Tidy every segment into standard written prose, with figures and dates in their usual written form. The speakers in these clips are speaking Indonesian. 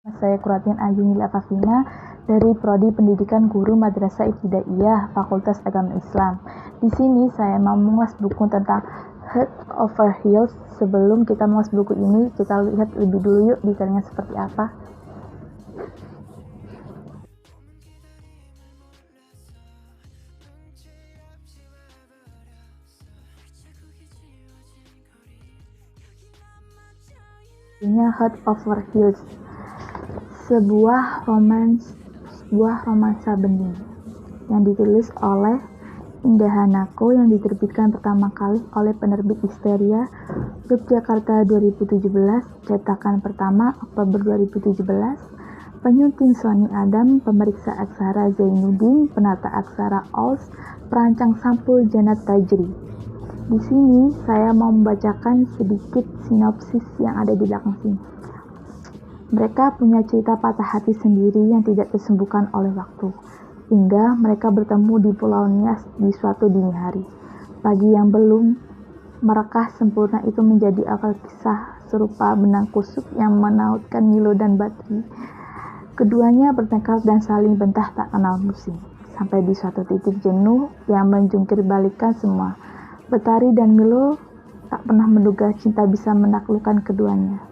Saya Kuratin Ayuni Afafina dari Prodi Pendidikan Guru Madrasah Ibtidaiyah Fakultas Agama Islam. Di sini saya mau mengulas buku tentang Head Over Heels. Sebelum kita mengulas buku ini, kita lihat lebih dulu yuk detailnya seperti apa. Ini Head Over Heels, sebuah romansa bening yang ditulis oleh Indah Hanako yang diterbitkan pertama kali oleh penerbit Histeria Yogyakarta 2017, cetakan pertama Oktober 2017, penyunting Sony Adam, pemeriksa aksara Zainuddin, penata aksara Ols, perancang sampul Janat Tajri. Di sini saya mau membacakan sedikit sinopsis yang ada di belakang sini. Mereka punya cerita patah hati sendiri yang tidak tersembuhkan oleh waktu, hingga mereka bertemu di Pulau Nias di suatu dini hari. Pagi yang belum merekah sempurna itu menjadi awal kisah serupa benang kusut yang menautkan Milo dan Batri. Keduanya bertengkar dan saling bentah tak kenal musim, sampai di suatu titik jenuh yang menjungkir balikan semua. Batari dan Milo tak pernah menduga cinta bisa menaklukkan keduanya.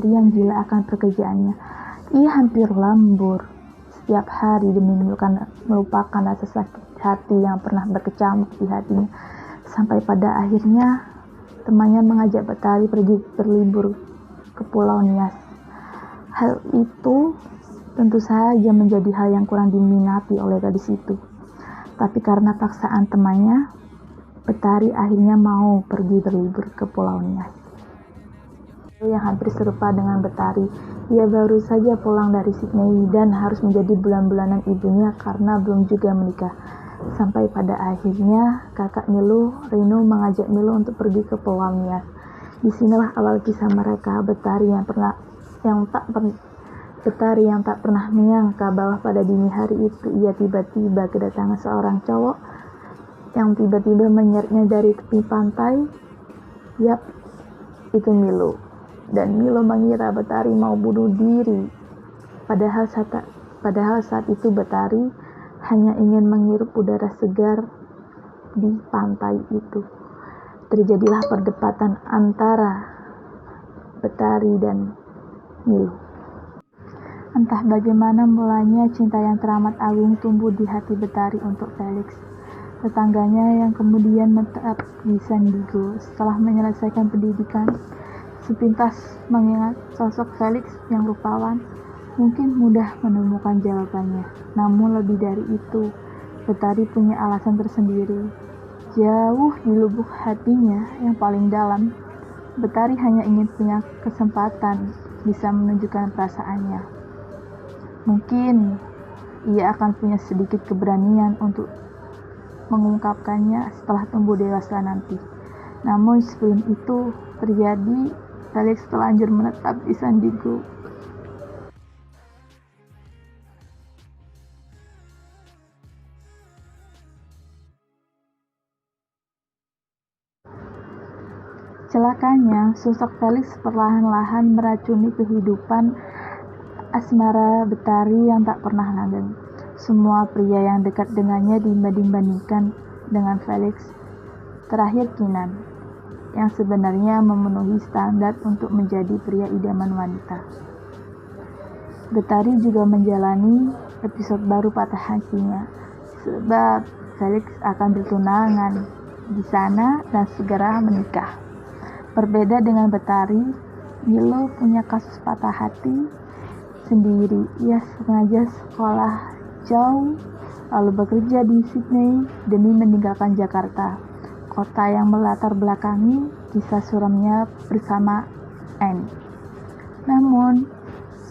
Yang gila akan pekerjaannya. Ia hampir lembur setiap hari demi melupakan rasa sakit hati yang pernah berkecamuk di hatinya. Sampai pada akhirnya temannya mengajak Batari pergi berlibur ke Pulau Nias. Hal itu tentu saja menjadi hal yang kurang diminati oleh gadis itu. Tapi karena paksaan temannya, Batari akhirnya mau pergi berlibur ke Pulau Nias. Yang hampir serupa dengan Batari. Ia baru saja pulang dari Sydney dan harus menjadi bulan-bulanan ibunya karena belum juga menikah. Sampai pada akhirnya kakak Milo, Reno, mengajak Milo untuk pergi ke Pulau Nias. Disinilah awal kisah mereka. Batari yang tak pernah menyangka bahwa pada dini hari itu ia tiba-tiba kedatangan seorang cowok yang tiba-tiba menyeretnya dari tepi pantai. Yap, itu Milo. Dan Milo mengira Batari mau bunuh diri. Padahal saat itu Batari hanya ingin menghirup udara segar di pantai itu. Terjadilah perdebatan antara Batari dan Milo. Entah bagaimana mulanya cinta yang teramat agung tumbuh di hati Batari untuk Felix, tetangganya yang kemudian menetap di San Diego setelah menyelesaikan pendidikan. Sepintas mengingat sosok Felix yang rupawan, mungkin mudah menemukan jawabannya. Namun lebih dari itu, Batari punya alasan tersendiri. Jauh di lubuk hatinya yang paling dalam, Batari hanya ingin punya kesempatan bisa menunjukkan perasaannya. Mungkin ia akan punya sedikit keberanian untuk mengungkapkannya setelah tumbuh dewasa nanti. Namun sebelum itu terjadi, Felix terlanjur menetap di San Diego. Celakanya, sosok Felix perlahan-lahan meracuni kehidupan asmara Batari yang tak pernah langgeng. Semua pria yang dekat dengannya dibanding-bandingkan dengan Felix. Terakhir Kinan, yang sebenarnya memenuhi standar untuk menjadi pria idaman wanita. Batari juga menjalani episode baru patah hatinya, sebab Felix akan bertunangan di sana dan segera menikah. Berbeda dengan Batari, Milo punya kasus patah hati sendiri. Ia sengaja sekolah jauh, lalu bekerja di Sydney demi meninggalkan Jakarta, kota yang melatar belakangi kisah suramnya bersama Anne. Namun,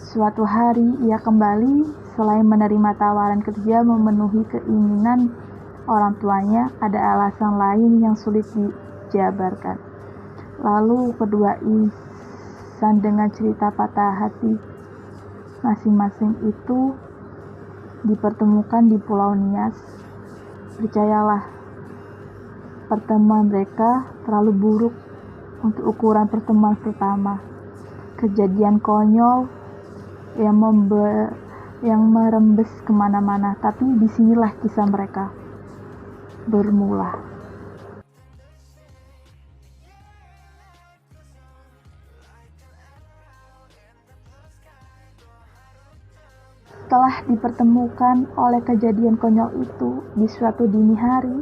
suatu hari ia kembali. Selain menerima tawaran kerja memenuhi keinginan orang tuanya, ada alasan lain yang sulit dijabarkan. Lalu kedua insan dengan cerita patah hati masing-masing itu dipertemukan di Pulau Nias. Percayalah, pertemuan mereka terlalu buruk untuk ukuran pertemuan pertama. Kejadian konyol yang merembes kemana-mana, tapi disinilah kisah mereka bermula. Setelah dipertemukan oleh kejadian konyol itu di suatu dini hari,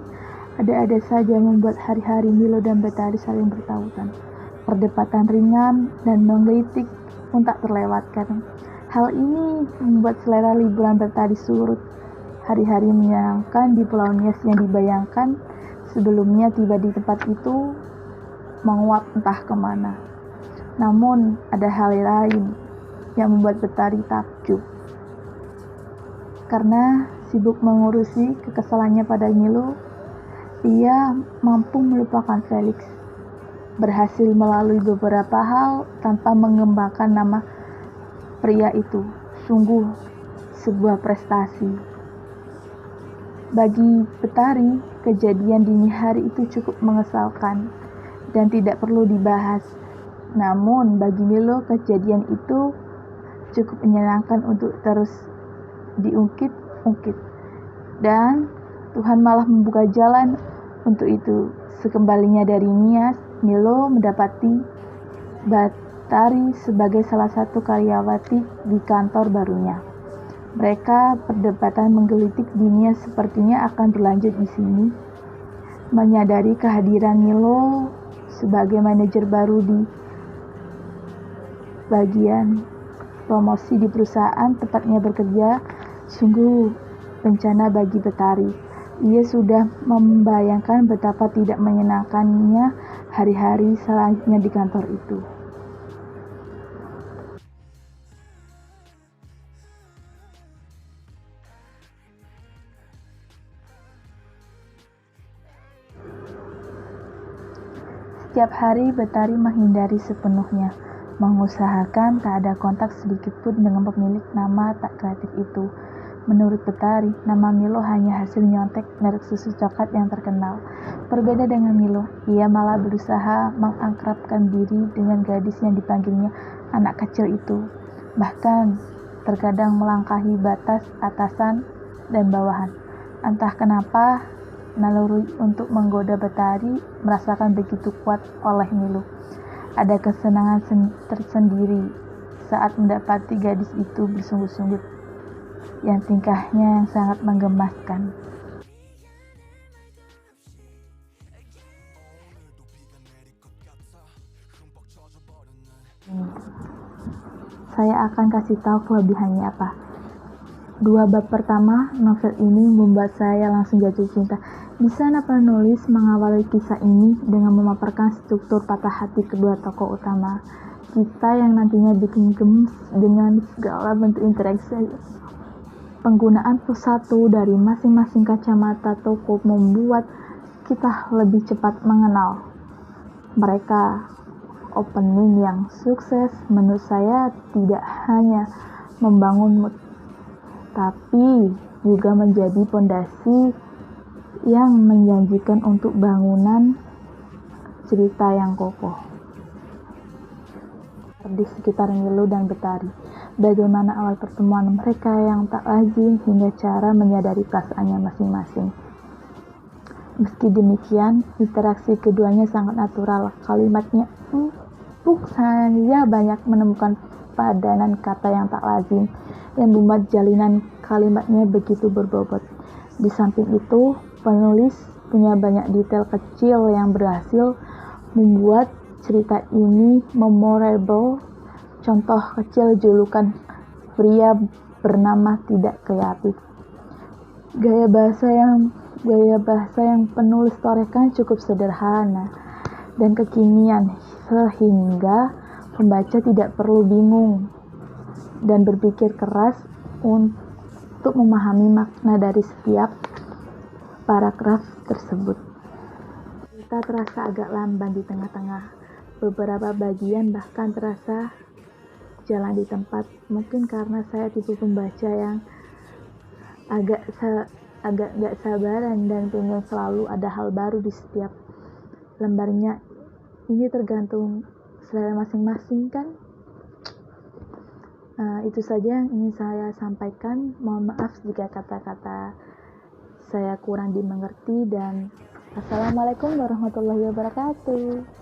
ada-ada saja membuat hari-hari Milo dan Betari saling bertautan. Perdebatan ringan dan menggelitik pun tak terlewatkan. Hal ini membuat selera liburan Betari surut. Hari-hari menyenangkan di Pulau Nias yang dibayangkan sebelumnya tiba di tempat itu menguap entah kemana. Namun ada hal lain yang membuat Betari takjub. Karena sibuk mengurusi kekesalannya pada Milo, ia mampu melupakan Felix. Berhasil melalui beberapa hal tanpa mengembangkan nama pria itu. Sungguh sebuah prestasi. Bagi Betari, kejadian dini hari itu cukup mengesalkan dan tidak perlu dibahas. Namun bagi Milo, kejadian itu cukup menyenangkan untuk terus diungkit-ungkit. Dan Tuhan malah membuka jalan untuk itu. Sekembalinya dari Nias, Milo mendapati Betari sebagai salah satu karyawati di kantor barunya. Mereka perdebatan menggelitik di Nias sepertinya akan berlanjut di sini. Menyadari kehadiran Milo sebagai manajer baru di bagian promosi di perusahaan tempatnya bekerja, sungguh bencana bagi Betari. Ia sudah membayangkan betapa tidak menyenangkannya hari-hari selanjutnya di kantor itu. Setiap hari Betari menghindari sepenuhnya, mengusahakan tak ada kontak sedikit pun dengan pemilik nama tak kreatif itu. Menurut Betari, nama Milo hanya hasil nyontek merek susu coklat yang terkenal. Berbeda dengan Milo, ia malah berusaha mengakrabkan diri dengan gadis yang dipanggilnya anak kecil itu. Bahkan terkadang melangkahi batas atasan dan bawahan. Entah kenapa, naluri untuk menggoda Betari merasakan begitu kuat oleh Milo. Ada kesenangan tersendiri saat mendapati gadis itu bersungguh-sungguh, yang tingkahnya yang sangat menggemaskan. Saya akan kasih tahu kelebihannya apa. 2 bab pertama novel ini membuat saya langsung jatuh cinta. Di sana penulis mengawali kisah ini dengan memaparkan struktur patah hati kedua tokoh utama kita yang nantinya bikin gemes dengan segala bentuk interaksi. Penggunaan persatu dari masing-masing kacamata tokoh membuat kita lebih cepat mengenal mereka. Opening yang sukses menurut saya tidak hanya membangun mood, tapi juga menjadi pondasi yang menjanjikan untuk bangunan cerita yang kokoh. Di sekitar Milo dan Betari, bagaimana awal pertemuan mereka yang tak lazim hingga cara menyadari perasaannya masing-masing. Meski demikian, interaksi keduanya sangat natural. Kalimatnya empuk saja banyak menemukan padanan kata yang tak lazim yang membuat jalinan kalimatnya begitu berbobot. Di samping itu, penulis punya banyak detail kecil yang berhasil membuat cerita ini memorable. Contoh kecil julukan pria bernama tidak kreatif. Gaya bahasa yang penulis torehkan cukup sederhana dan kekinian sehingga pembaca tidak perlu bingung dan berpikir keras untuk memahami makna dari setiap paragraf tersebut. Cerita terasa agak lamban di tengah-tengah. Beberapa bagian bahkan terasa jalan di tempat. Mungkin karena saya tipe pembaca yang agak gak sabaran dan pengen selalu ada hal baru di setiap lembarnya. Ini tergantung selera masing-masing kan. Itu saja yang ingin saya sampaikan. Mohon maaf jika kata-kata saya kurang dimengerti, dan Assalamualaikum warahmatullahi wabarakatuh.